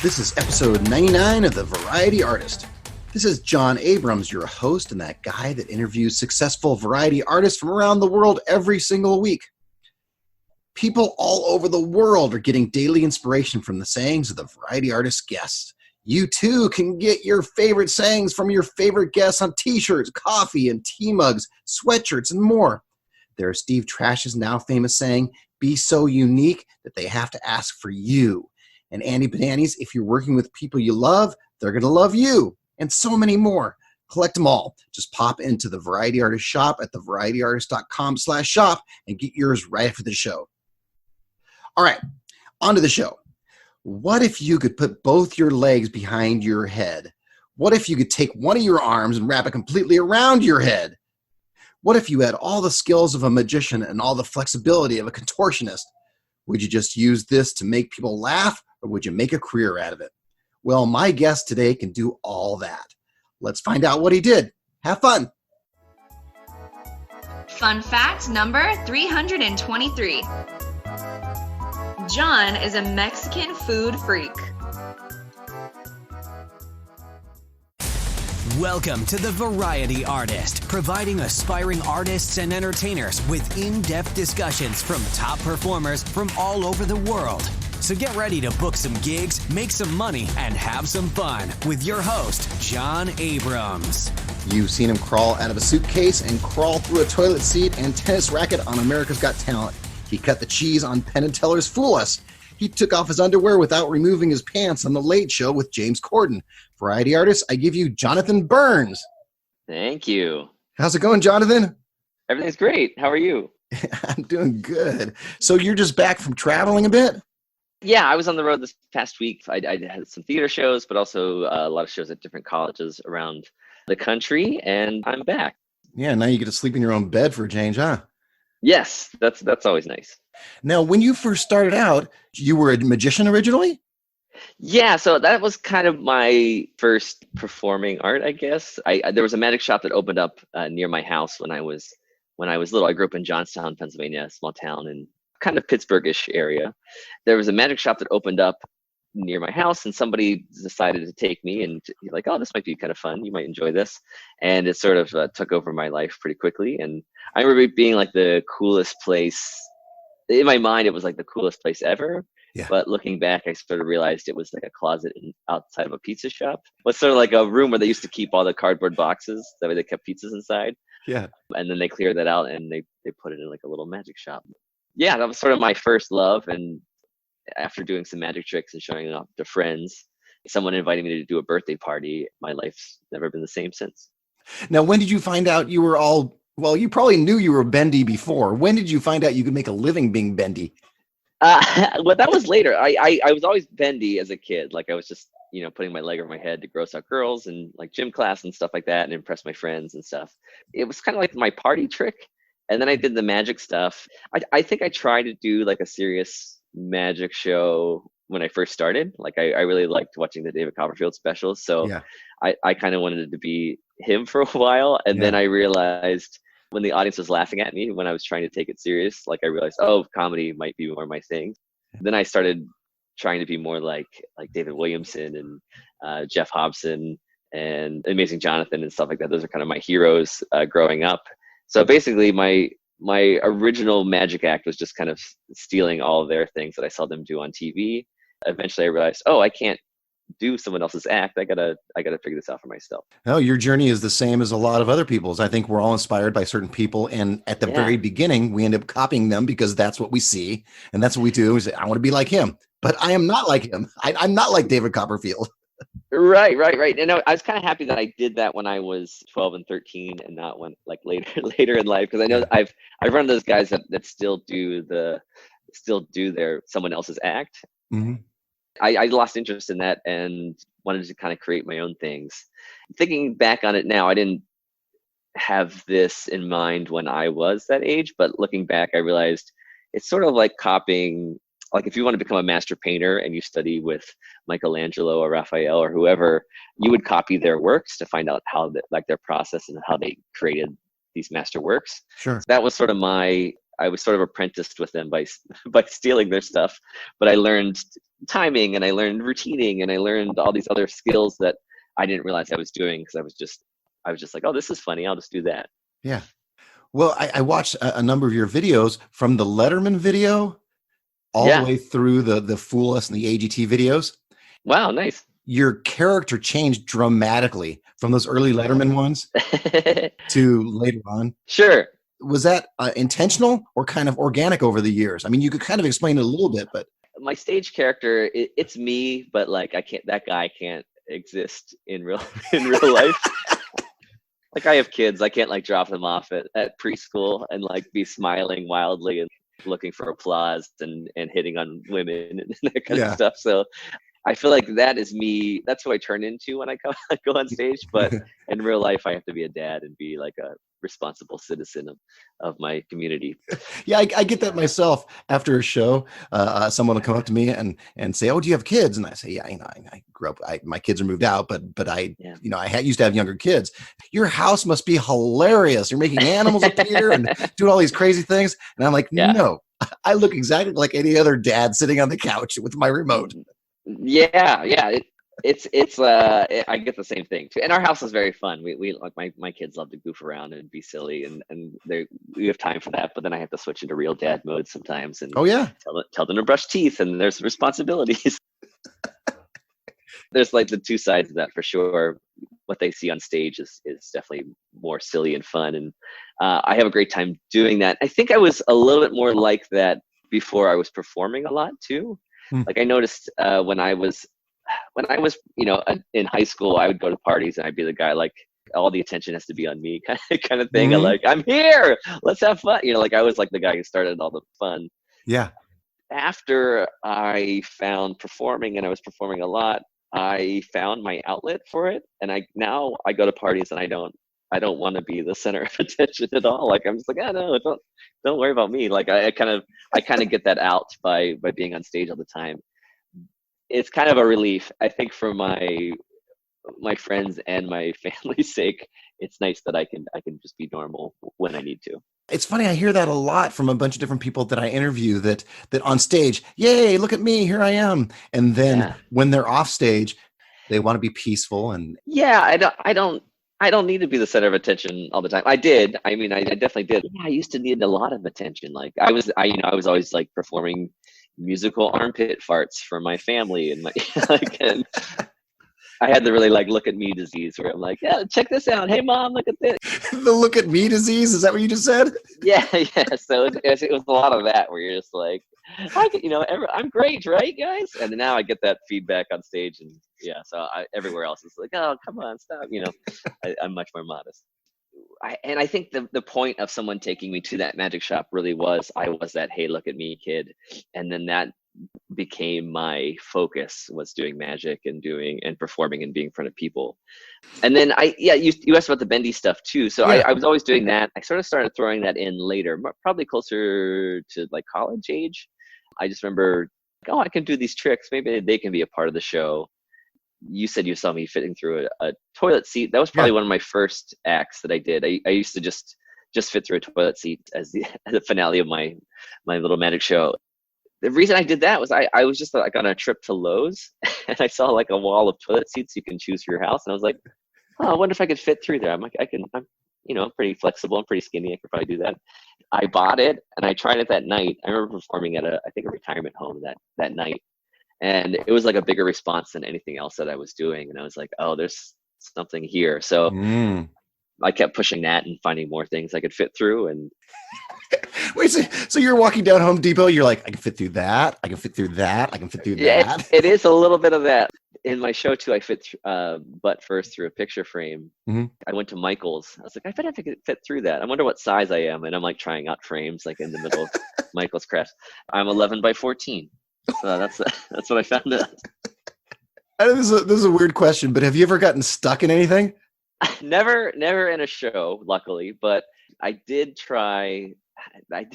This is episode 99 of The Variety Artist. This is John Abrams, your host and that guy that interviews successful variety artists from around the world every single week. People all over the world are getting daily inspiration from the sayings of the Variety Artist guests. You too can get your favorite sayings from your favorite guests on t-shirts, coffee, and tea mugs, sweatshirts, and more. There's Steve Trash's now famous saying, "Be so unique that they have to ask for you." And Andy Banani's, "If you're working with people you love, they're going to love you." And so many more. Collect them all. Just pop into the Variety Artist shop at thevarietyartist.com/shop and get yours right after the show. All right, on to the show. What if you could put both your legs behind your head? What if you could take one of your arms and wrap it completely around your head? What if you had all the skills of a magician and all the flexibility of a contortionist? Would you just use this to make people laugh, or would you make a career out of it? Well, my guest today can do all that. Let's find out what he did. Have fun. Fun fact number 323. John is a Mexican food freak. Welcome to The Variety Artist, providing aspiring artists and entertainers with in-depth discussions from top performers from all over the world. So get ready to book some gigs, make some money, and have some fun with your host, John Abrams. You've seen him crawl out of a suitcase and crawl through a toilet seat and tennis racket on America's Got Talent. He cut the cheese on Penn and Teller's Fool Us. He took off his underwear without removing his pants on The Late Show with James Corden. Variety artist, I give you Jonathan Burns. Thank you. How's it going, Jonathan? Everything's great. How are you? I'm doing good. So you're just back from traveling a bit? Yeah, I was on the road this past week. I had some theater shows, but also a lot of shows at different colleges around the country, and I'm back. Yeah, now you get to sleep in your own bed for a change, huh? Yes, that's always nice. Now, when you first started out, you were a magician originally? Yeah, so that was kind of my first performing art, I guess. There was a magic shop that opened up near my house when I was little. I grew up in Johnstown, Pennsylvania, a small town in kind of Pittsburgh-ish area. There was a magic shop that opened up near my house, and somebody decided to take me and like, oh, this might be kind of fun. You might enjoy this. And it sort of took over my life pretty quickly. And I remember it being like the coolest place. In my mind, it was like the coolest place ever. Yeah. But looking back, I sort of realized it was like a closet outside of a pizza shop. It was sort of like a room where they used to keep all the cardboard boxes. That way they kept pizzas inside. Yeah. And then they cleared that out and they put it in like a little magic shop. Yeah, that was sort of my first love. And after doing some magic tricks and showing off to friends, someone invited me to do a birthday party. My life's never been the same since. Now, when did you find out you were well, you probably knew you were bendy before. When did you find out you could make a living being bendy? Well, that was later. I was always bendy as a kid. Like I was just, putting my leg over my head to gross out girls and like gym class and stuff like that and impress my friends and stuff. It was kind of like my party trick. And then I did the magic stuff. I think I tried to do like a serious magic show when I first started. Like I really liked watching the David Copperfield specials. So yeah. I kind of wanted to be him for a while. And then I realized when the audience was laughing at me, when I was trying to take it serious, like I realized, oh, comedy might be more my thing. Then I started trying to be more like David Williamson and Jeff Hobson and Amazing Jonathan and stuff like that. Those are kind of my heroes growing up. So basically my original magic act was just kind of stealing all of their things that I saw them do on TV. Eventually I realized, oh, I can't do someone else's act. I gotta figure this out for myself. Oh, your journey is the same as a lot of other people's. I think we're all inspired by certain people, and at the very beginning we end up copying them because that's what we see and that's what we do. We say, I want to be like him, but I am not like him. I'm not like David Copperfield. Right. And I was kind of happy that I did that when I was 12 and 13 and not when like later in life, because I know I've run into those guys that still do their someone else's act. Mm-hmm. I lost interest in that and wanted to kind of create my own things. Thinking back on it now, I didn't have this in mind when I was that age, but looking back, I realized it's sort of like copying. Like if you want to become a master painter and you study with Michelangelo or Raphael or whoever, you would copy their works to find out how their process and how they created these master works. Sure. So that was sort of I was sort of apprenticed with them by stealing their stuff, but I learned timing, and I learned routining, and I learned all these other skills that I didn't realize I was doing because I was just like, oh, this is funny. I'll just do that. Yeah. Well, I watched a number of your videos, from the Letterman video all the Yeah. way through the Fool Us and the AGT videos. Wow, nice. Your character changed dramatically from those early Letterman ones to later on. Sure. Was that intentional or kind of organic over the years? I mean, you could kind of explain it a little bit, but My stage character, it's me, but like that guy can't exist in real life. Like, I have kids, I can't like drop them off at preschool and like be smiling wildly and looking for applause and hitting on women and that kind of stuff. So I feel like that is me. That's who I turn into when I go on stage. But in real life, I have to be a dad and be like a responsible citizen of my community. Yeah, I get that myself. After a show, someone will come up to me and say, "Oh, do you have kids?" And I say, "Yeah, I grew up. My kids are moved out, but I used to have younger kids." Your house must be hilarious. You're making animals appear and doing all these crazy things. And I'm like, no, I look exactly like any other dad sitting on the couch with my remote. Yeah. I get the same thing too. And our house is very fun. We like my kids love to goof around and be silly, and we have time for that. But then I have to switch into real dad mode sometimes and tell them to brush teeth, and there's responsibilities. There's like the two sides of that for sure. What they see on stage is definitely more silly and fun, and I have a great time doing that. I think I was a little bit more like that before I was performing a lot too. Like, I noticed when I was in high school, I would go to parties and I'd be the guy, like, all the attention has to be on me kind of thing. Mm-hmm. I'm here, let's have fun. Like, I was like the guy who started all the fun. Yeah. After I found performing, and I was performing a lot, I found my outlet for it. And now I go to parties and I don't want to be the center of attention at all. Like, I'm just like, no, don't worry about me. Like, I kind of get that out by being on stage all the time. It's kind of a relief, I think, for my friends and my family's sake. It's nice that I can just be normal when I need to. It's funny, I hear that a lot from a bunch of different people that I interview, that on stage, yay, look at me, here I am. And then when they're off stage, they want to be peaceful. And I don't need to be the center of attention all the time. I definitely did. Yeah, I used to need a lot of attention. Like, I was always like performing musical armpit farts for my family, and and I had the really like look at me disease, where I'm like, yeah, check this out. Hey mom, look at this. The look at me disease, is that what you just said? Yeah. So it was a lot of that, where you're just like, I'm great, right, guys? And now I get that feedback on stage, and so everywhere else is like, oh, come on, stop. I'm much more modest. I think the point of someone taking me to that magic shop really was, I was that, hey, look at me kid. And then that became my focus, was doing magic and performing and being in front of people. And then you asked about the bendy stuff too. So I was always doing that. I sort of started throwing that in later, probably closer to like college age. I just remember, oh, I can do these tricks. Maybe they can be a part of the show. You said you saw me fitting through a toilet seat. That was probably one of my first acts that I did. I used to just fit through a toilet seat as the finale of my little magic show. The reason I did that was I was just like on a trip to Lowe's, and I saw like a wall of toilet seats you can choose for your house, and I was like, oh, I wonder if I could fit through there. I'm pretty flexible. I'm pretty skinny. I could probably do that. I bought it and I tried it that night. I remember performing at a retirement home that night. And it was like a bigger response than anything else that I was doing. And I was like, oh, there's something here. So I kept pushing that and finding more things I could fit through. And wait, so you're walking down Home Depot, you're like, I can fit through that. I can fit through that. I can fit through that. It is a little bit of that. In my show too, I fit butt first through a picture frame. Mm-hmm. I went to Michael's. I was like, I bet I could fit through that. I wonder what size I am. And I'm like trying out frames like in the middle of Michael's craft. I'm 11 by 14. So that's what I found out. This is a weird question, but have you ever gotten stuck in anything? Never in a show, luckily, but I did try. I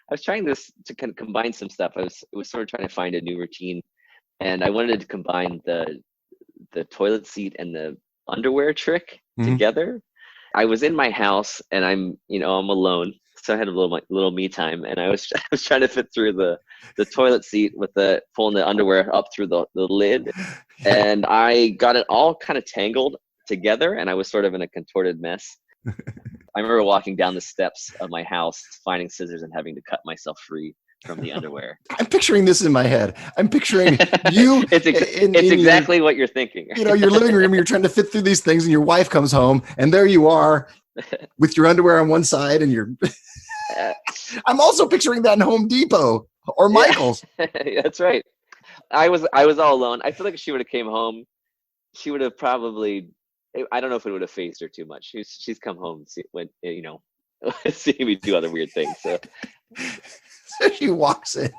was trying this to kind of combine some stuff. I was sort of trying to find a new routine, and I wanted to combine the toilet seat and the underwear trick together. I was in my house, and I'm alone, So I had a little me time, and I was I was trying to fit through the toilet seat with pulling the underwear up through the lid, and I got it all kind of tangled together, and I was sort of in a contorted mess. I remember walking down the steps of my house, finding scissors and having to cut myself free from the underwear. I'm picturing this in my head. I'm picturing you. It's exactly what you're thinking. Your living room, you're trying to fit through these things, and your wife comes home, and there you are with your underwear on one side, and you're. I'm also picturing that in Home Depot or Michael's. Yeah, that's right. I was all alone. I feel like if she would have came home, she would have probably. I don't know if it would have phased her too much. She's come home when seeing me do other weird things. So she walks in,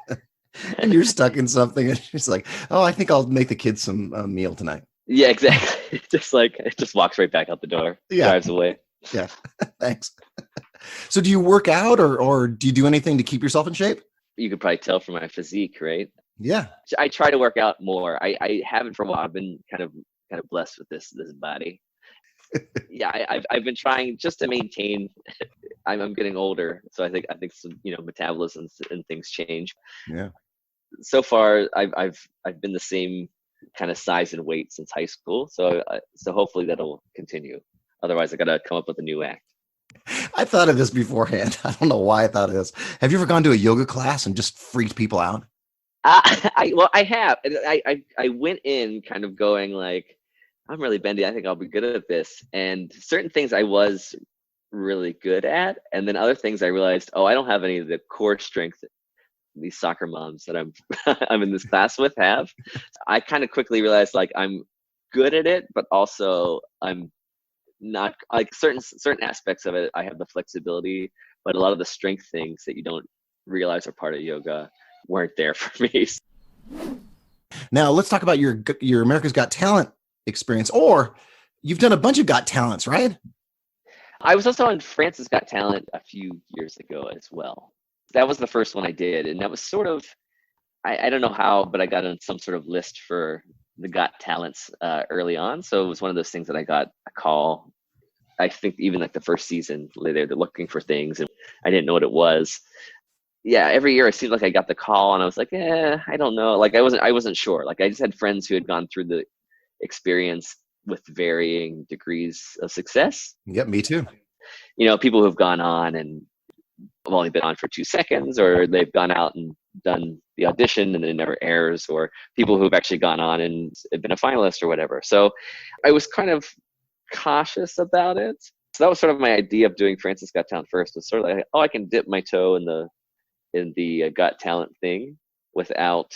and you're stuck in something, and she's like, "Oh, I think I'll make the kids some meal tonight." Yeah, exactly. It just walks right back out the door. Yeah. Drives away. Yeah, thanks. So, do you work out, or do you do anything to keep yourself in shape? You could probably tell from my physique, right? Yeah. I try to work out more. I haven't for a while. I've been kind of blessed with this body. Yeah, I've been trying just to maintain. I'm getting older, so I think some metabolisms and things change. Yeah. So far, I've been the same kind of size and weight since high school. So hopefully that'll continue. Otherwise, I got to come up with a new act. I thought of this beforehand. I don't know why I thought of this. Have you ever gone to a yoga class and just freaked people out? I have. I went in kind of going like, I'm really bendy. I think I'll be good at this. And certain things I was really good at. And then other things I realized, I don't have any of the core strength these soccer moms that I'm in this class with have. I kind of quickly realized like I'm good at it, but also I'm not like certain aspects of it. I have the flexibility, but a lot of the strength things that you don't realize are part of yoga weren't there for me. Now let's talk about your America's Got Talent experience, or you've done a bunch of Got Talents, right? I was also on France's Got Talent a few years ago as well. That was the first one I did, and that was sort of, I don't know how, but I got on some sort of list for the Got Talents early on. So it was one of those things that I got a call. I think even like the first season, they're looking for things, and I didn't know what it was. Yeah, every year it seemed like I got the call, and I was like, I don't know. Like I wasn't sure. Like I just had friends who had gone through the experience with varying degrees of success. Yep, me too. People who've gone on and have only been on for 2 seconds, or they've gone out and done the audition and it never airs, or people who've actually gone on and have been a finalist or whatever. So I was kind of cautious about it. So that was sort of my idea of doing France's Got Talent first. Was sort of like, I can dip my toe in the Got Talent thing without,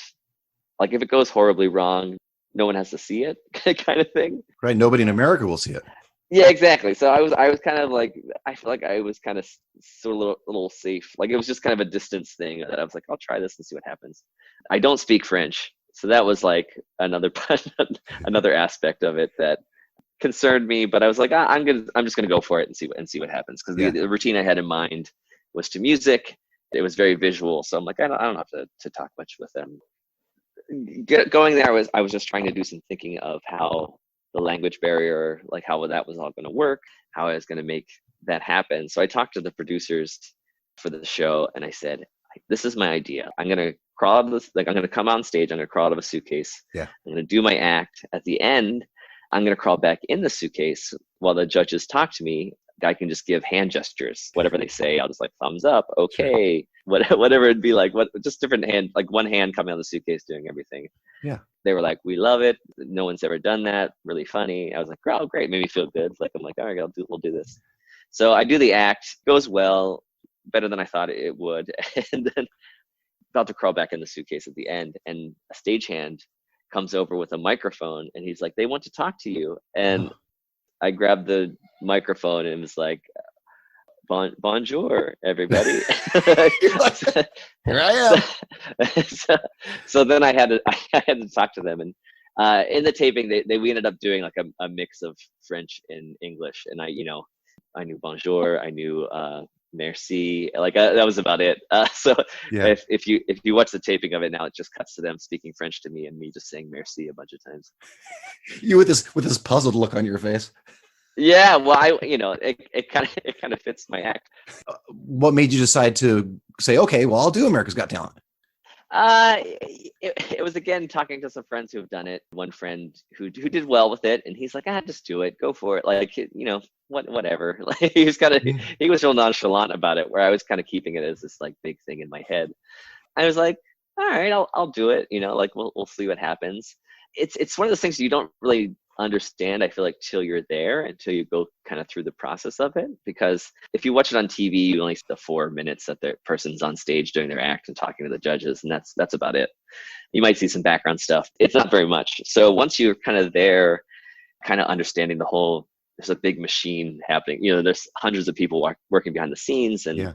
like, if it goes horribly wrong, no one has to see it, kind of thing. Right. Nobody in America will see it. Yeah, exactly. So I was kind of like, I feel like I was kind of sort of a little safe. Like it was just kind of a distance thing that I was like, I'll try this and see what happens. I don't speak French, so that was like another aspect of it that concerned me. But I was like, I'm just gonna go for it and see what happens, because the routine I had in mind was to music. It was very visual, so I'm like, I don't have to talk much with them. Going there, I was just trying to do some thinking of how the language barrier, like how that was all going to work, how I was going to make that happen. So I talked to the producers for the show, and I said, this is my idea. I'm going to crawl out of this, like I'm going to come on stage, I'm going to crawl out of a suitcase. Yeah. I'm going to do my act. At the end, I'm going to crawl back in the suitcase while the judges talk to me. I can just give hand gestures, whatever they say. I'll just like thumbs up, okay, whatever it'd be like. Just different hand, like one hand coming out of the suitcase doing everything. Yeah. They were like, we love it. No one's ever done that. Really funny. I was like, oh, great. Made me feel good. Like I'm like, all right, we'll do this. So I do the act. Goes well, better than I thought it would. And then about to crawl back in the suitcase at the end, and a stagehand comes over with a microphone, and he's like, they want to talk to you. And I grabbed the microphone and was like, bonjour, everybody. Here I am. So then I had to talk to them, and in the taping, we ended up doing like a mix of French and English, and I knew bonjour, I knew merci, like that was about it. So yeah. If you watch the taping of it now, it just cuts to them speaking French to me and me just saying merci a bunch of times. You with this puzzled look on your face. Yeah, well, it kind of fits my act. What made you decide to say, okay, well, I'll do America's Got Talent? It was again talking to some friends who have done it. One friend who did well with it, and he's like, just do it, go for it. Like, whatever. Like he was real nonchalant about it, where I was kind of keeping it as this like big thing in my head. I was like, all right, I'll do it. Like we'll see what happens. It's one of those things you don't really understand, I feel like, till you're there, until you go kind of through the process of it. Because if you watch it on TV, you only see the 4 minutes that the person's on stage doing their act and talking to the judges, and that's about it. You might see some background stuff. It's not very much. So once you're kind of there, kind of understanding the whole, there's a big machine happening. There's hundreds of people working behind the scenes, and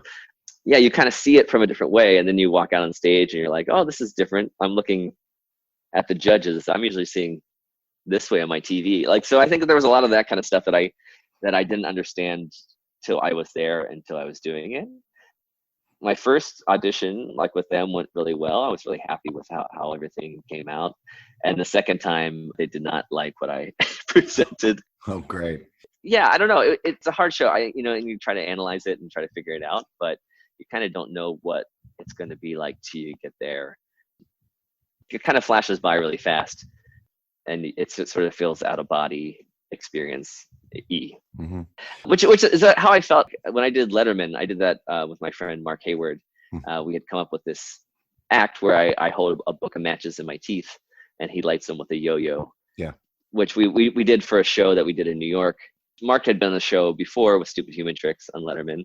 yeah, you kind of see it from a different way, and then you walk out on stage and you're like, oh, this is different. I'm looking at the judges. I'm usually seeing this way on my TV. Like, so I think that there was a lot of that kind of stuff that I didn't understand till I was there, until I was doing it. My first audition, like with them, went really well. I was really happy with how everything came out. And the second time, they did not like what I presented. Oh, great. Yeah, I don't know. It's a hard show. And you try to analyze it and try to figure it out, but you kind of don't know what it's going to be like till you get there. It kind of flashes by really fast, and it sort of feels out of body experience. Mm-hmm. Which is how I felt when I did Letterman. I did that with my friend Mark Hayward. We had come up with this act where I hold a book of matches in my teeth, and he lights them with a yo-yo. Yeah. Which we did for a show that we did in New York. Mark had been on the show before with Stupid Human Tricks on Letterman.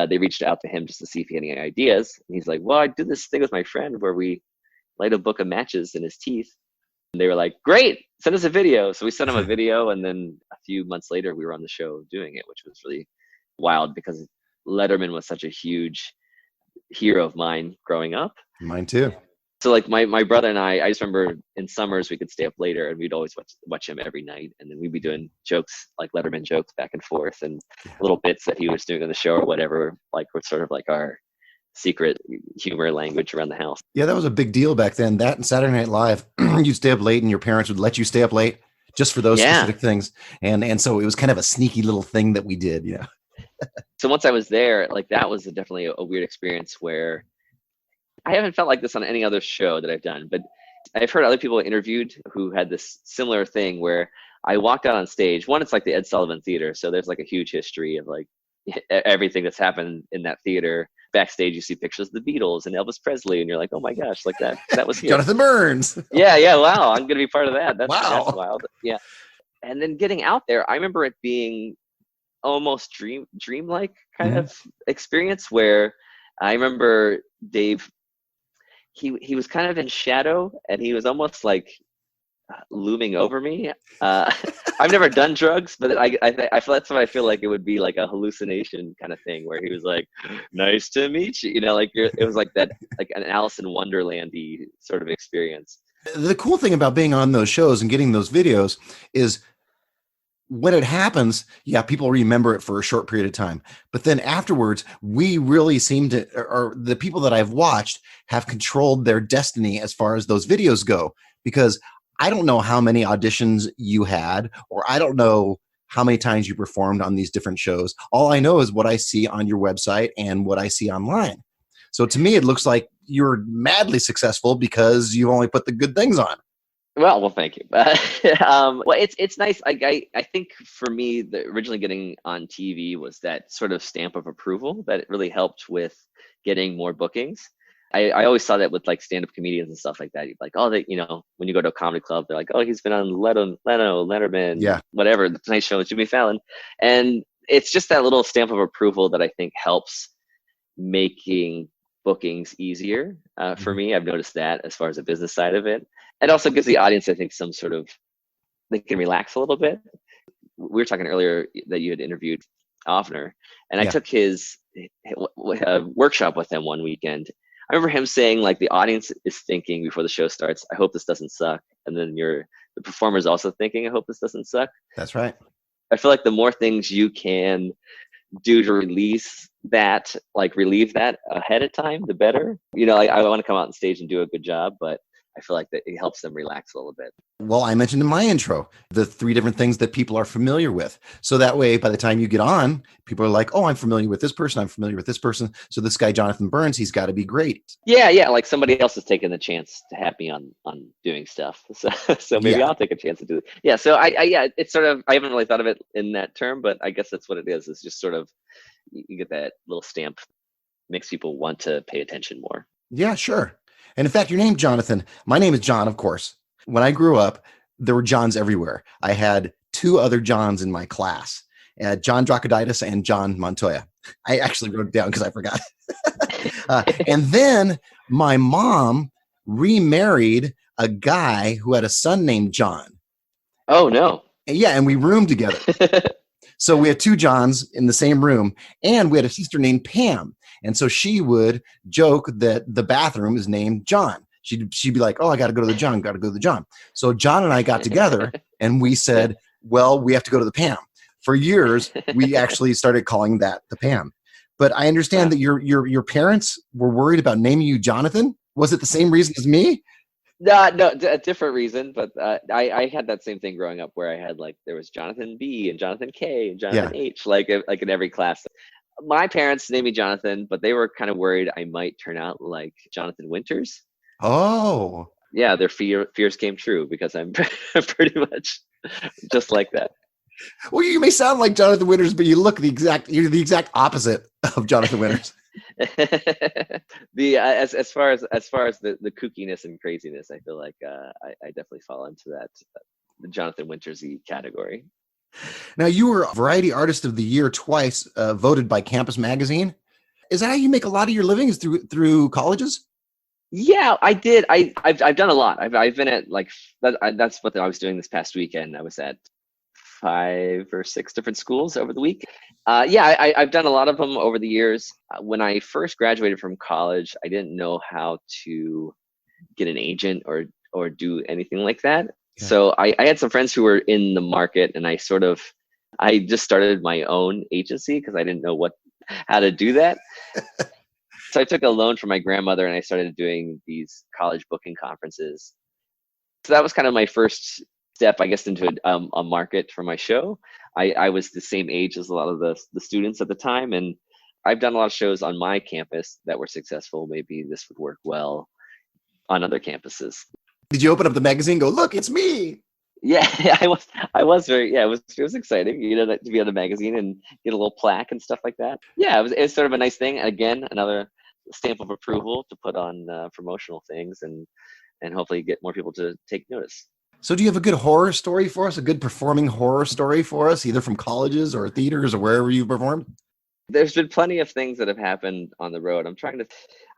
They reached out to him just to see if he had any ideas. And he's like, well, I did this thing with my friend where we light a book of matches in his teeth. And they were like, great, send us a video. So we sent him a video, and then a few months later, we were on the show doing it, which was really wild, because Letterman was such a huge hero of mine growing up. Mine too. So like my brother and I just remember in summers we could stay up later, and we'd always watch him every night, and then we'd be doing jokes, like Letterman jokes, back and forth, and little bits that he was doing on the show or whatever, like were sort of like our secret humor language around the house. Yeah, that was a big deal back then. That and Saturday Night Live, you'd stay up late, and your parents would let you stay up late just for those specific things, and so it was kind of a sneaky little thing that we did. Yeah. So once I was there, like that was definitely a weird experience, where I haven't felt like this on any other show that I've done, but I've heard other people interviewed who had this similar thing where I walked out on stage. One, it's like the Ed Sullivan Theater, so there's like a huge history of like everything that's happened in that theater. Backstage, you see pictures of the Beatles and Elvis Presley, and you're like, oh my gosh, like that was here. Jonathan Burns. Yeah, wow, I'm gonna be part of that. That's wild. Yeah. And then getting out there, I remember it being almost dreamlike kind of experience, where I remember Dave, he was kind of in shadow, and he was almost like looming over me. I've never done drugs, but I feel that's what I feel like it would be, like a hallucination kind of thing, where he was like, nice to meet you, like it was like that, like an Alice in Wonderland-y sort of experience. The cool thing about being on those shows and getting those videos is when it happens, people remember it for a short period of time. But then afterwards, we really seem to, or the people that I've watched have controlled their destiny as far as those videos go, because I don't know how many auditions you had, or I don't know how many times you performed on these different shows. All I know is what I see on your website and what I see online. So to me, it looks like you're madly successful because you only put the good things on. Well, thank you. Well, it's nice. I think for me, originally getting on TV was that sort of stamp of approval that it really helped with getting more bookings. I always saw that with like stand-up comedians and stuff like that. You're like, oh, when you go to a comedy club, they're like, oh, he's been on Letterman, whatever, The Tonight Show with Jimmy Fallon. And it's just that little stamp of approval that I think helps making bookings easier for me. I've noticed that as far as the business side of it. It also gives the audience, I think, some sort of, they can relax a little bit. We were talking earlier that you had interviewed Offner, and I took his workshop with him one weekend. I remember him saying, like, the audience is thinking before the show starts, I hope this doesn't suck. And then the performer's also thinking, I hope this doesn't suck. That's right. I feel like the more things you can do to relieve that ahead of time, the better. I want to come out on stage and do a good job, but I feel like that it helps them relax a little bit. Well, I mentioned in my intro the 3 different things that people are familiar with. So that way, by the time you get on, people are like, oh, I'm familiar with this person. I'm familiar with this person. So this guy, Jonathan Burns, he's got to be great. Yeah. Like somebody else has taken the chance to have me on doing stuff. So maybe Yeah. I'll take a chance to do it. Yeah. So it's sort of, I haven't really thought of it in that term, but I guess that's what it is. It's just sort of, you get that little stamp, makes people want to pay attention more. Yeah, sure. And in fact, your name, Jonathan, my name is John, of course. When I grew up, there were Johns everywhere. I had 2 other Johns in my class, John Dracoditis and John Montoya. I actually wrote it down because I forgot. And then my mom remarried a guy who had a son named John. Oh, no. Yeah, and we roomed together. So we had 2 Johns in the same room, and we had a sister named Pam. And so she would joke that the bathroom is named John. She'd be like, oh, I got to go to the John, got to go to the John. So John and I got together and we said, well, we have to go to the Pam. For years, we actually started calling that the Pam. But I understand that your parents were worried about naming you Jonathan. Was it the same reason as me? No, a different reason, but I had that same thing growing up where I had there was Jonathan B and Jonathan K and Jonathan H, like in every class. My parents named me Jonathan, but they were kind of worried I might turn out like Jonathan Winters. Oh. Yeah, their fears came true because I'm pretty much just like that. Well, you may sound like Jonathan Winters, but you're the exact opposite of Jonathan Winters. As far as the kookiness and craziness, I feel like I definitely fall into that the Jonathan Wintersy category. Now, you were Variety Artist of the Year twice, voted by Campus Magazine. Is that how you make a lot of your livings through colleges? Yeah, I did. I've done a lot. I've been at that's what I was doing this past weekend. I was at 5 or 6 different schools over the week. I've done a lot of them over the years. When I first graduated from college, I didn't know how to get an agent or do anything like that. Yeah. So I had some friends who were in the market, and I just started my own agency because I didn't know how to do that. So I took a loan from my grandmother and I started doing these college booking conferences. So that was kind of my first step, I guess, into a market for my show. I was the same age as a lot of the students at the time, and I've done a lot of shows on my campus that were successful. Maybe this would work well on other campuses. Did you open up the magazine and go, look, it's me? Yeah, I was very, it was exciting, to be on the magazine and get a little plaque and stuff like that. Yeah, it was sort of a nice thing. Again, another stamp of approval to put on promotional things and hopefully get more people to take notice. So do you have a good horror story for us, a good performing horror story for us, either from colleges or theaters or wherever you performed? There's been plenty of things that have happened on the road.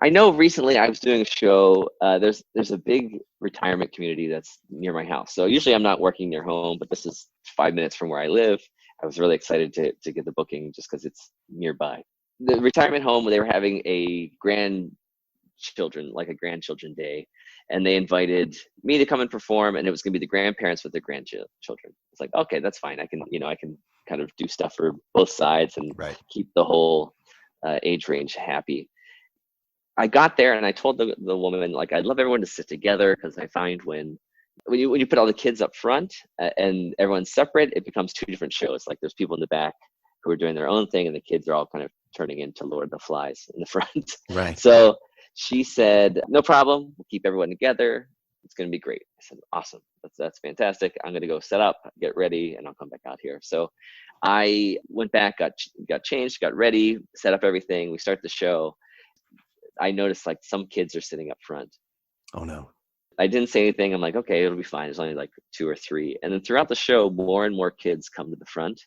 I know recently I was doing a show. There's a big retirement community that's near my house. So usually I'm not working near home, but this is 5 minutes from where I live. I was really excited to get the booking just because it's nearby. The retirement home, they were having a grandchildren day. And they invited me to come and perform, and it was going to be the grandparents with their grandchildren. It's like, okay, that's fine. I can kind of do stuff for both sides and keep the whole age range happy. I got there and I told the woman, I'd love everyone to sit together because I find when you put all the kids up front and everyone's separate, it becomes 2 different shows. Like there's people in the back who are doing their own thing, and the kids are all kind of turning into Lord of the Flies in the front. Right. So she said, no problem. We'll keep everyone together. It's going to be great. I said, awesome. That's fantastic. I'm going to go set up, get ready, and I'll come back out here. So I went back, got changed, got ready, set up everything. We start the show. I noticed some kids are sitting up front. Oh, no. I didn't say anything. I'm like, okay, it'll be fine. There's only 2 or 3. And then throughout the show, more and more kids come to the front.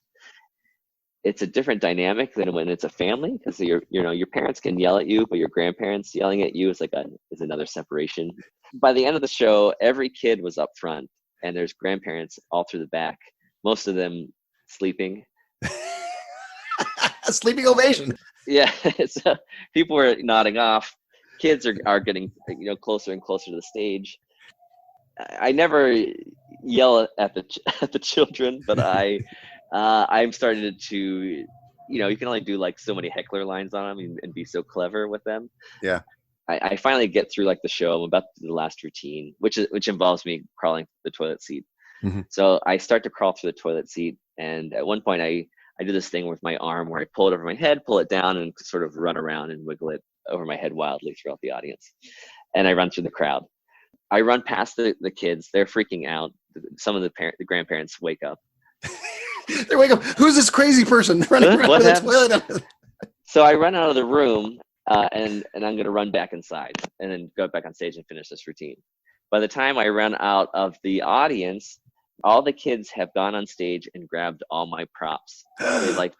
It's a different dynamic than when it's a family, because your parents can yell at you, but your grandparents yelling at you is another separation. By the end of the show, every kid was up front, and there's grandparents all through the back, most of them sleeping. A sleeping ovation. Yeah, so people were nodding off. Kids are getting closer and closer to the stage. I never yell at the children, but I'm starting to, you can only do so many heckler lines on them and be so clever with them. Yeah. I finally get through like the show. I'm about to do the last routine, which involves me crawling through the toilet seat. Mm-hmm. So I start to crawl through the toilet seat, and at one point I do this thing with my arm where I pull it over my head, pull it down, and sort of run around and wiggle it over my head wildly throughout the audience. And I run through the crowd. I run past the kids. They're freaking out. Some of the grandparents wake up. They wake up. Who's this crazy person running around with a toilet? So I run out of the room, and I'm going to run back inside and then go back on stage and finish this routine. By the time I run out of the audience, all the kids have gone on stage and grabbed all my props.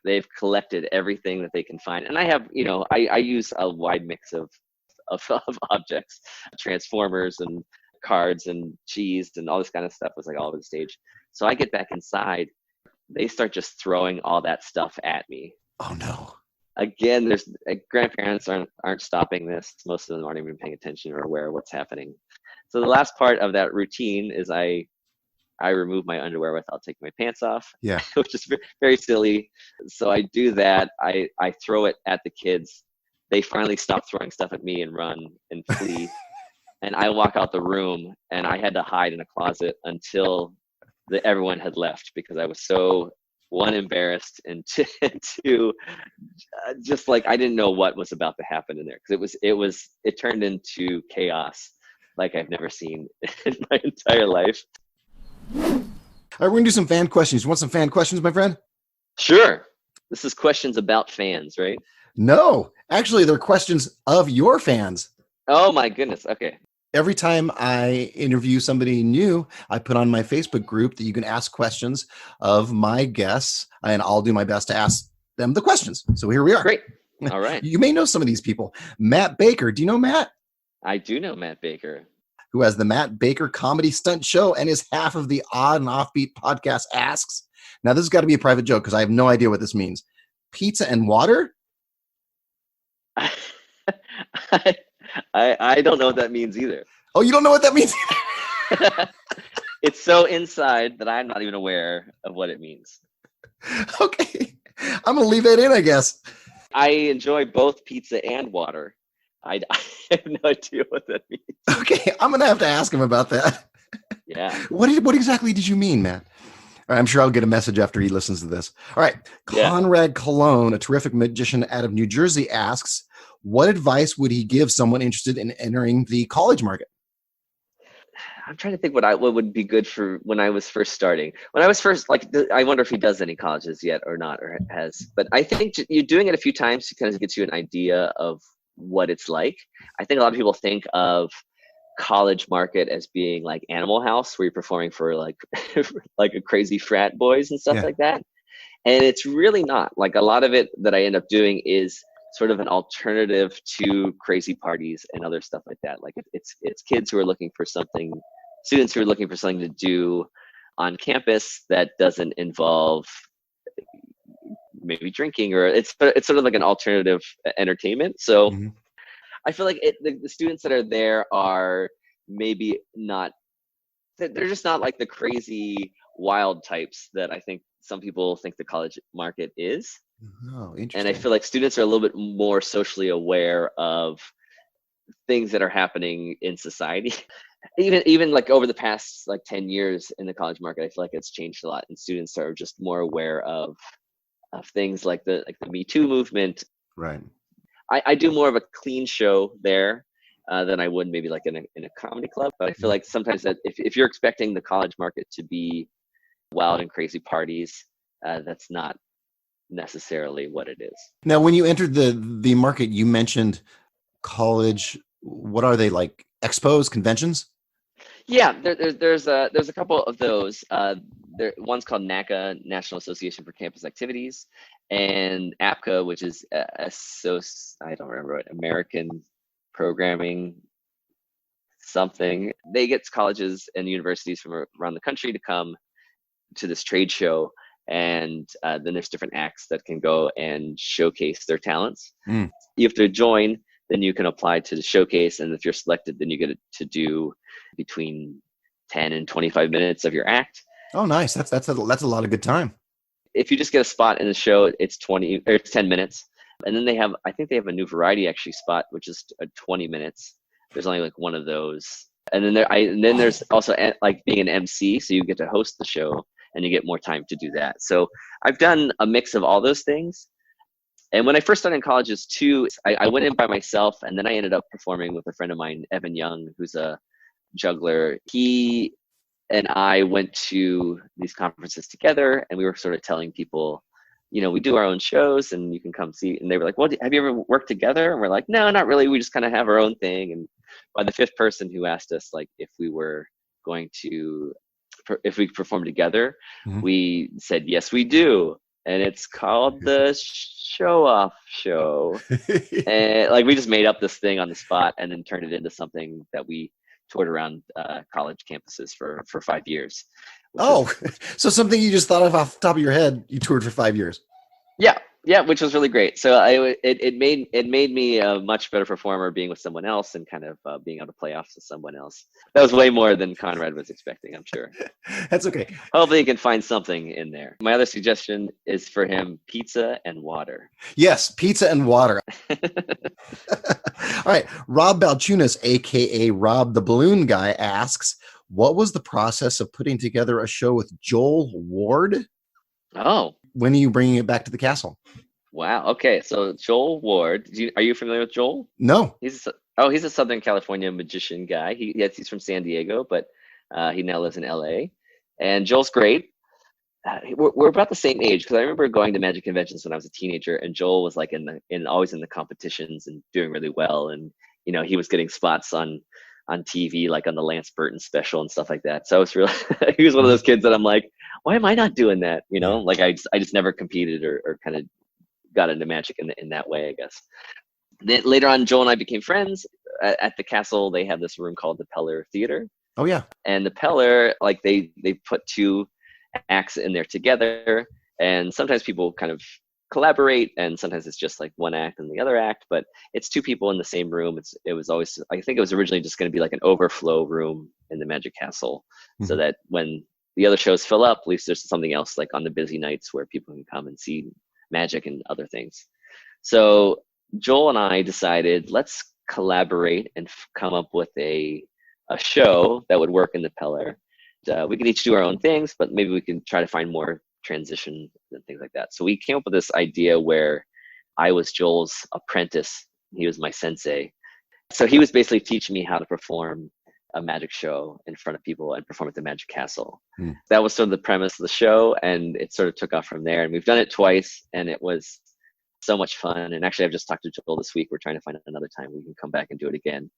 They've collected everything that they can find. And I have, I use a wide mix of objects, transformers and cards and cheese and all this kind of stuff was like all over the stage. So I get back inside. They start just throwing all that stuff at me. Oh no. Again, there's grandparents aren't stopping this. Most of them aren't even paying attention or aware of what's happening. So the last part of that routine is I remove my underwear without taking my pants off. Yeah. Which is very silly. So I do that. I throw it at the kids. They finally stop throwing stuff at me and run and flee. And I walk out the room, and I had to hide in a closet until everyone had left because I was so embarrassed and two just like I didn't know what was about to happen in there because it turned into chaos like I've never seen in my entire life. All right, we're gonna do some fan questions. You want some fan questions, my friend? Sure. This is questions about fans, right? No, actually, they're questions of your fans. Oh my goodness. Okay. Every time I interview somebody new, I put on my Facebook group that you can ask questions of my guests, and I'll do my best to ask them the questions. So here we are. Great. All right. You may know some of these people. Matt Baker. Do you know Matt? I do know Matt Baker. Who has the Matt Baker Comedy Stunt Show and is half of the Odd and Offbeat podcast asks. Now, this has got to be a private joke because I have no idea what this means. Pizza and water? I don't know what that means either. Oh, you don't know what that means? It's so inside that I'm not even aware of what it means. Okay. I'm going to leave that in, I guess. I enjoy both pizza and water. I have no idea what that means. Okay. I'm going to have to ask him about that. Yeah. What exactly did you mean, Matt? All right, I'm sure I'll get a message after he listens to this. All right. Conrad Cologne, a terrific magician out of New Jersey, asks, what advice would he give someone interested in entering the college market? I'm trying to think what would be good for when I was first starting. When I was first, I wonder if he does any colleges yet or not, or has. But I think you're doing it a few times to kind of get you an idea of what it's like. I think a lot of people think of college market as being like Animal House, where you're performing for like a crazy frat boys and stuff like that. And it's really not. Like a lot of it that I end up doing is sort of an alternative to crazy parties and other stuff like that. Like it's kids who are looking for something, students who are looking for something to do on campus that doesn't involve maybe drinking, or it's sort of like an alternative entertainment. So I feel like the students that are there are maybe not, they're just not like the crazy wild types that I think some people think the college market is. Oh, interesting. And I feel like students are a little bit more socially aware of things that are happening in society. Even like over the past like 10 years in the college market, I feel like it's changed a lot, and students are just more aware of things like the Me Too movement. Right. I do more of a clean show there than I would maybe like in a comedy club. But I feel like sometimes that if you're expecting the college market to be wild and crazy parties, that's not necessarily what it is. Now, when you entered the market, you mentioned college. What are they, like expos, conventions? Yeah, there's a couple of those. One's called NACA, National Association for Campus Activities, and APCA, which is I don't remember what, American Programming something. They get colleges and universities from around the country to come to this trade show, and then there's different acts that can go and showcase their talents. You have to join, then you can apply to the showcase, and if you're selected, then you get to do between 10 and 25 minutes of your act. Oh, nice. That's a lot of good time. If you just get a spot in the show, it's 10 minutes. And then I think they have a new variety actually spot, which is 20 minutes. There's only like one of those. And then there's also like being an MC, so you get to host the show and you get more time to do that. So I've done a mix of all those things. And when I first started in colleges too, I went in by myself, and then I ended up performing with a friend of mine, Evan Young, who's a juggler. He and I went to these conferences together, and we were sort of telling people, we do our own shows and you can come see. And they were like, well, have you ever worked together? And we're like, no, not really. We just kind of have our own thing. And by the fifth person who asked us, like, if we perform together, we said, yes, we do. And it's called the Show Off Show. And like, we just made up this thing on the spot and then turned it into something that we toured around college campuses for 5 years. So something you just thought of off the top of your head, you toured for 5 years. Yeah, which was really great. So it made me a much better performer being with someone else and kind of being able to play off to someone else. That was way more than Conrad was expecting, I'm sure. That's okay. Hopefully you can find something in there. My other suggestion is for him, pizza and water. Yes, pizza and water. All right. Rob Balchunas, a.k.a. Rob the Balloon Guy, asks, what was the process of putting together a show with Joel Ward? Oh. When are you bringing it back to the castle? Wow. Okay. So Joel Ward, are you familiar with Joel? No. He's a Southern California magician guy. He's from San Diego, but he now lives in LA. And Joel's great. We're about the same age, because I remember going to magic conventions when I was a teenager, and Joel was like always in the competitions and doing really well. And he was getting spots on TV, like on the Lance Burton special and stuff like that. So I was really he was one of those kids that I'm like, why am I not doing that? Like I just never competed or kind of got into magic in that way, I guess. Then later on, Joel and I became friends. At the castle, they have this room called the Peller Theater. Oh yeah. And the Peller, like they put two acts in there together, and sometimes people kind of collaborate, and sometimes it's just like one act and the other act, but it's two people in the same room. It was always, I think it was originally just going to be like an overflow room in the Magic Castle, so that when the other shows fill up, at least there's something else like on the busy nights where people can come and see magic and other things. So Joel and I decided, let's collaborate and come up with a show that would work in the Peller. We could each do our own things, but maybe we can try to find more transition and things like that. So we came up with this idea where I was Joel's apprentice. He was my sensei. So he was basically teaching me how to perform a magic show in front of people and perform at the Magic Castle. That was sort of the premise of the show, and it sort of took off from there. And we've done it twice, and it was so much fun. And actually, I've just talked to Joel this week. We're trying to find another time we can come back and do it again.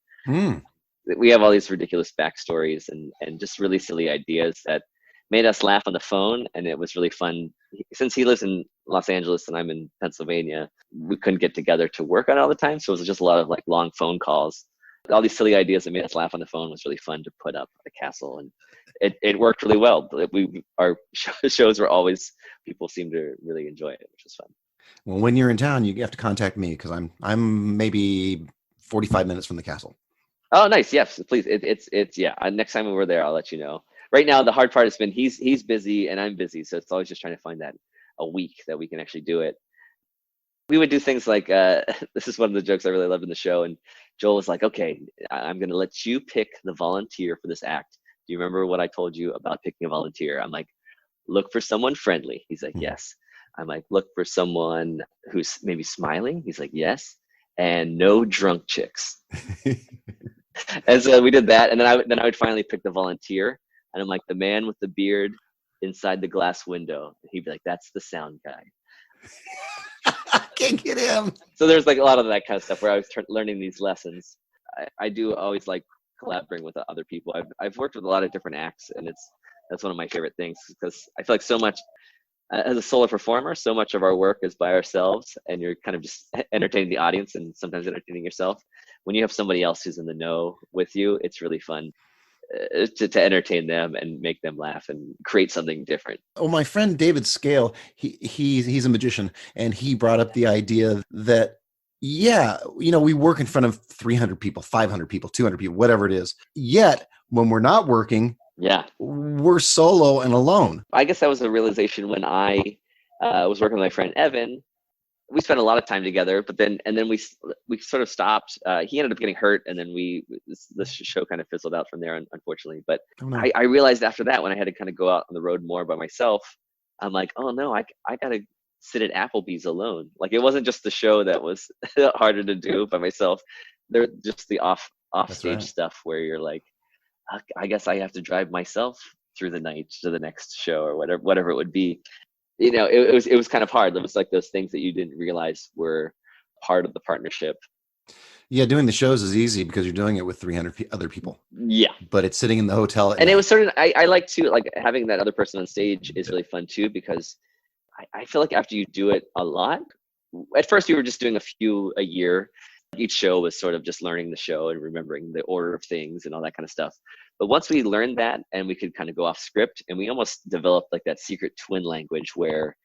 We have all these ridiculous backstories and just really silly ideas that made us laugh on the phone, and it was really fun. Since he lives in Los Angeles and I'm in Pennsylvania, we couldn't get together to work on it all the time, so it was just a lot of like long phone calls. All these silly ideas that made us laugh on the phone was really fun to put up at the castle, and it worked really well. Our shows were always, people seemed to really enjoy it, which was fun. Well, when you're in town, you have to contact me, because I'm maybe 45 minutes from the castle. Oh, nice. Yes, please. It's yeah. Next time we're there, I'll let you know. Right now, the hard part has been he's busy and I'm busy, so it's always just trying to find that a week that we can actually do it. We would do things like this is one of the jokes I really loved in the show, and Joel was like, "Okay, I'm going to let you pick the volunteer for this act. Do you remember what I told you about picking a volunteer?" I'm like, "Look for someone friendly." He's like, "Yes." I'm like, "Look for someone who's maybe smiling." He's like, "Yes." And no drunk chicks. And so we did that, and then I would finally pick the volunteer, and I'm like, the man with the beard inside the glass window. He'd be like, "That's the sound guy." I can't get him. So there's like a lot of that kind of stuff where I was learning these lessons. I do always like collaborating with other people. I've worked with a lot of different acts, and that's one of my favorite things, because I feel like so much as a solo performer, so much of our work is by ourselves, and you're kind of just entertaining the audience and sometimes entertaining yourself. When you have somebody else who's in the know with you, it's really fun to entertain them and make them laugh and create something different. Oh, my friend David Scale, he's a magician, and he brought up the idea that, yeah, we work in front of 300 people, 500 people, 200 people, whatever it is. Yet when we're not working, we're solo and alone. I guess that was a realization when I was working with my friend Evan. we spent a lot of time together, but then we sort of stopped. He ended up getting hurt, and then this show kind of fizzled out from there, unfortunately. But Oh, no. I realized after that, when I had to kind of go out on the road more by myself, I'm like, oh no, I gotta sit at Applebee's alone. Like, it wasn't just the show that was harder to do by myself. There just the off stage right. stuff where you're like, I guess I have to drive myself through the night to the next show or whatever it would be. You know, it was kind of hard. It was like those things that you didn't realize were part of the partnership. Yeah, doing the shows is easy because you're doing it with 300 other people. Yeah. But it's sitting in the hotel. And it was sort of, I like to, like, having that other person on stage is really fun too, because I feel like after you do it a lot, at first you were just doing a few a year. Each show was sort of just learning the show and remembering the order of things and all that kind of stuff. But once we learned that, and we could kind of go off script, and we almost developed like that secret twin language where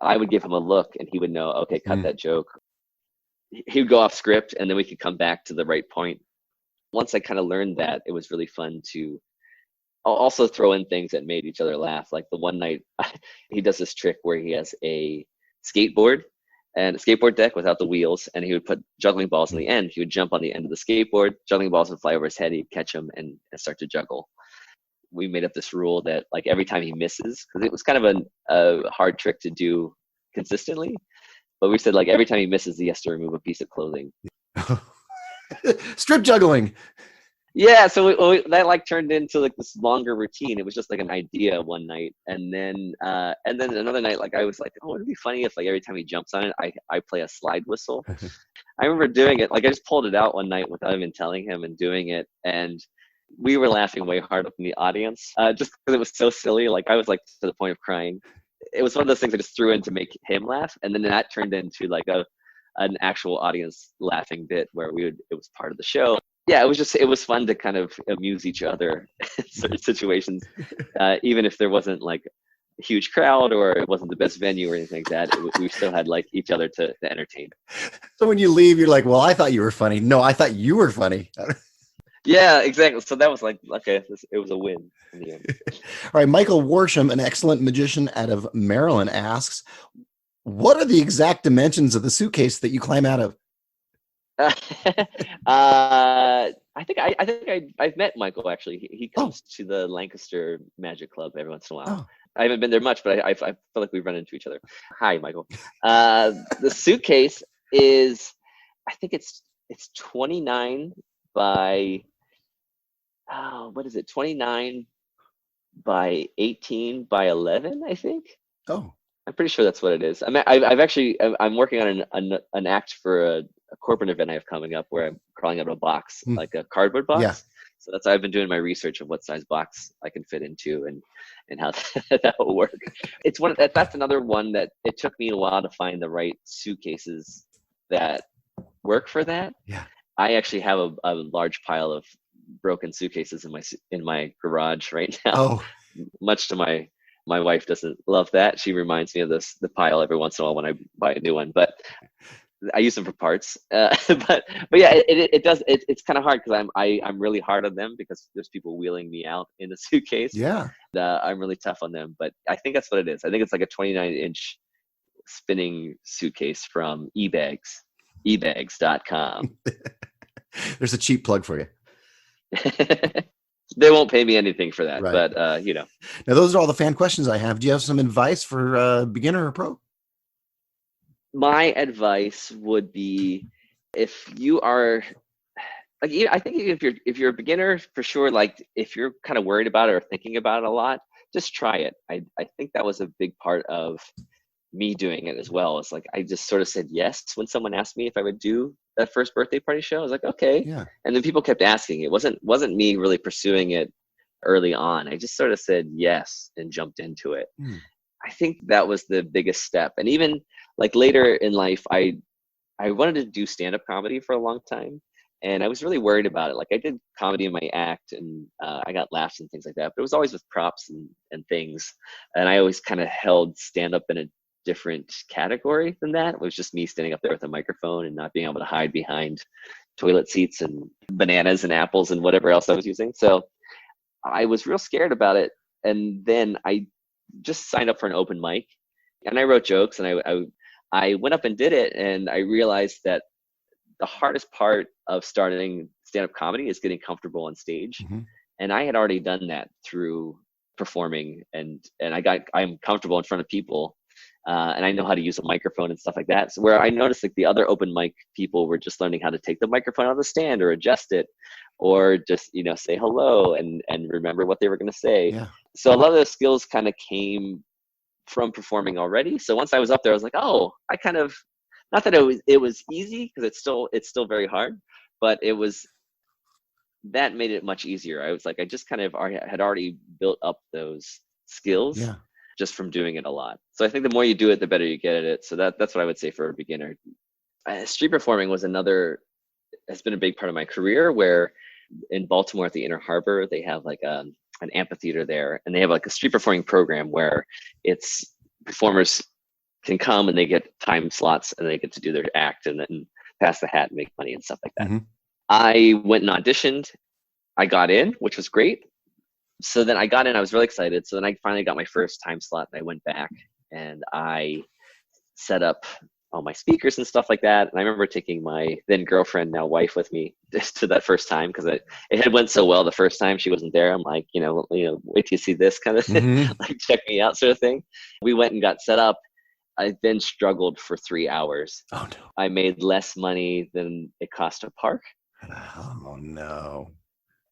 I would give him a look and he would know, okay, cut that joke. He would go off script, and then we could come back to the right point. Once I kind of learned that, it was really fun to also throw in things that made each other laugh. Like the one night he does this trick where he has a skateboard and a skateboard deck without the wheels, and he would put juggling balls on the end. He would jump on the end of the skateboard, juggling balls would fly over his head, he'd catch them and start to juggle. We made up this rule that, like, every time he misses, because it was kind of a hard trick to do consistently, but we said, like, every time he misses, he has to remove a piece of clothing. Strip juggling. Yeah, so that like turned into like this longer routine. It was just like an idea one night, and then another night, like, I was like, oh, it'd be funny if, like, every time he jumps on it, I play a slide whistle. I remember doing it, like, I just pulled it out one night without even telling him and doing it, and we were laughing way hard up in the audience, just because it was so silly. Like, I was like to the point of crying. It was one of those things I just threw in to make him laugh, and then that turned into like an actual audience laughing bit where it was part of the show. Yeah, it was fun to kind of amuse each other in certain situations, even if there wasn't like a huge crowd or it wasn't the best venue or anything like that. We still had like each other to entertain. So when you leave, you're like, well, I thought you were funny. No, I thought you were funny. Yeah, exactly. So that was like, okay, it was a win in the end. All right, Michael Worsham, an excellent magician out of Maryland, asks, what are the exact dimensions of the suitcase that you climb out of? I think I've met Michael, actually. He comes to the Lancaster Magic Club every once in a while. I haven't been there much, but I feel like we've run into each other. Hi, Michael. The suitcase is, I think it's 29 by, what is it? 29 by 18 by 11, I think. Oh, I'm pretty sure that's what it is. I'm working on an act for a corporate event I have coming up where I'm crawling out of a box, like a cardboard box. Yeah. So I've been doing my research of what size box I can fit into and how that will work. It's that's another one that it took me a while to find the right suitcases that work for that. Yeah. I actually have a large pile of broken suitcases in my garage right now. Oh. Much to my wife doesn't love that. She reminds me of the pile every once in a while when I buy a new one, but I use them for parts. But yeah, it does. It's kind of hard because I'm really hard on them because there's people wheeling me out in a suitcase. Yeah. I'm really tough on them, but I think that's what it is. I think it's like a 29-inch spinning suitcase from ebags.com. There's a cheap plug for you. They won't pay me anything for that, right. But Now, those are all the fan questions I have. Do you have some advice for beginner or pro? My advice would be, if you are like, I think if you're a beginner, for sure, like if you're kind of worried about it or thinking about it a lot, just try it. I think that was a big part of me doing it as well. It's like I just sort of said yes when someone asked me if I would do that first birthday party show. I was like, okay. Yeah. And then people kept asking. It wasn't me really pursuing it early on. I just sort of said yes and jumped into it. I think that was the biggest step. And even like later in life, I wanted to do stand-up comedy for a long time. And I was really worried about it. Like I did comedy in my act and I got laughs and things like that, but it was always with props and things. And I always kind of held stand-up in a different category than that. It was just me standing up there with a microphone and not being able to hide behind toilet seats and bananas and apples and whatever else I was using. So I was real scared about it. And then I just signed up for an open mic and I wrote jokes and I went up and did it, and I realized that the hardest part of starting stand-up comedy is getting comfortable on stage. Mm-hmm. And I had already done that through performing, and I'm comfortable in front of people, and I know how to use a microphone and stuff like that. So where I noticed like the other open mic people were just learning how to take the microphone out of the stand or adjust it, or just, you know, say hello and remember what they were going to say. Yeah. So a lot of those skills kind of came from performing already. So once I was up there, I was like, oh, I kind of, not that it was easy, because it's still very hard, but that made it much easier. I was like, I just kind of had already built up those skills just from doing it a lot. So I think the more you do it, the better you get at it. So that's what I would say for a beginner. Street performing has been a big part of my career, where in Baltimore at the Inner Harbor, they have like an amphitheater there, and they have like a street performing program where it's performers can come and they get time slots and they get to do their act and then pass the hat and make money and stuff like that. Mm-hmm. I went and auditioned. I got in, which was great. So then I got in, I was really excited. So then I finally got my first time slot, and I went back and I set up all my speakers and stuff like that. And I remember taking my then girlfriend, now wife, with me just to that first time, because it had went so well the first time she wasn't there. I'm like, you know, wait till you see this kind of thing, Mm-hmm. like check me out sort of thing. We went and got set up. I then struggled for 3 hours. Oh no. I made less money than it cost to park. Oh no.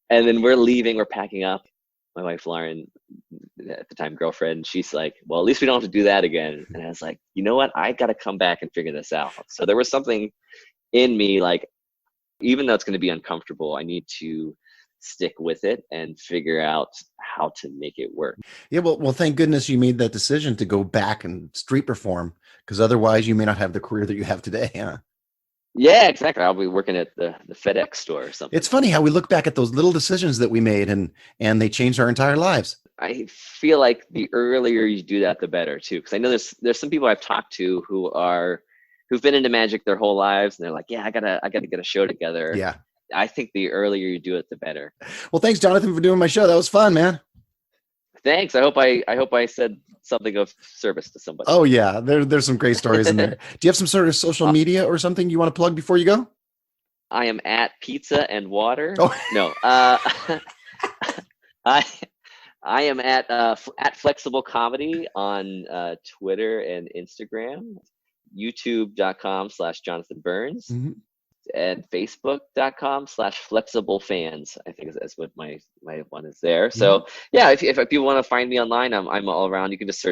And then we're packing up. My wife, Lauren, at the time girlfriend, she's like, well, at least we don't have to do that again. And I was like, you know what? I got to come back and figure this out. So there was something in me, like, even though it's going to be uncomfortable, I need to stick with it and figure out how to make it work. Yeah. Well, thank goodness you made that decision to go back and street perform, because otherwise you may not have the career that you have today. Huh? Yeah, exactly. I'll be working at the FedEx store or something. It's funny how we look back at those little decisions that we made and they changed our entire lives. I feel like the earlier you do that, the better too. Because I know there's some people I've talked to who've been into magic their whole lives, and they're like, yeah, I gotta get a show together. Yeah. I think the earlier you do it, the better. Well, thanks, Jonathan, for doing my show. That was fun, man. Thanks. I hope I said something of service to somebody. Oh yeah, there's some great stories in there. Do you have some sort of social media or something you want to plug before you go? I am at Pizza and Water. Oh. No. I am at Flexible Comedy on Twitter and Instagram, youtube.com/Jonathan Burns, Mm-hmm. and facebook.com/FlexibleFans. I think that's what my one is there. So yeah, if people want to find me online, I'm all around. You can just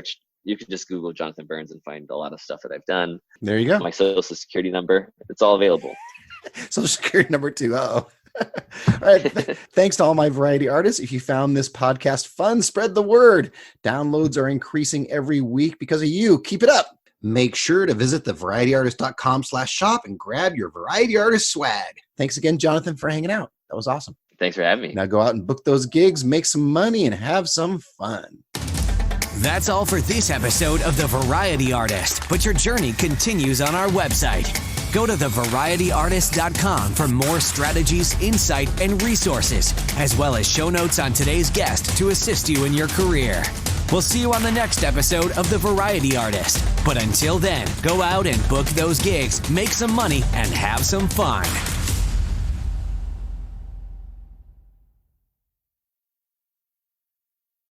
Google Jonathan Burns and find a lot of stuff that I've done. There you go. My social security number, it's all available. Social security number 2. All right. Thanks to all my variety artists. If you found this podcast fun, spread the word. Downloads are increasing every week because of you. Keep it up. Make sure to visit thevarietyartist.com/shop and grab your variety artist swag. Thanks again, Jonathan, for hanging out. That was awesome. Thanks for having me. Now go out and book those gigs, make some money, and have some fun. That's all for this episode of The Variety Artist, but your journey continues on our website. Go to thevarietyartist.com for more strategies, insight, and resources, as well as show notes on today's guest to assist you in your career. We'll see you on the next episode of The Variety Artist. But until then, go out and book those gigs, make some money, and have some fun.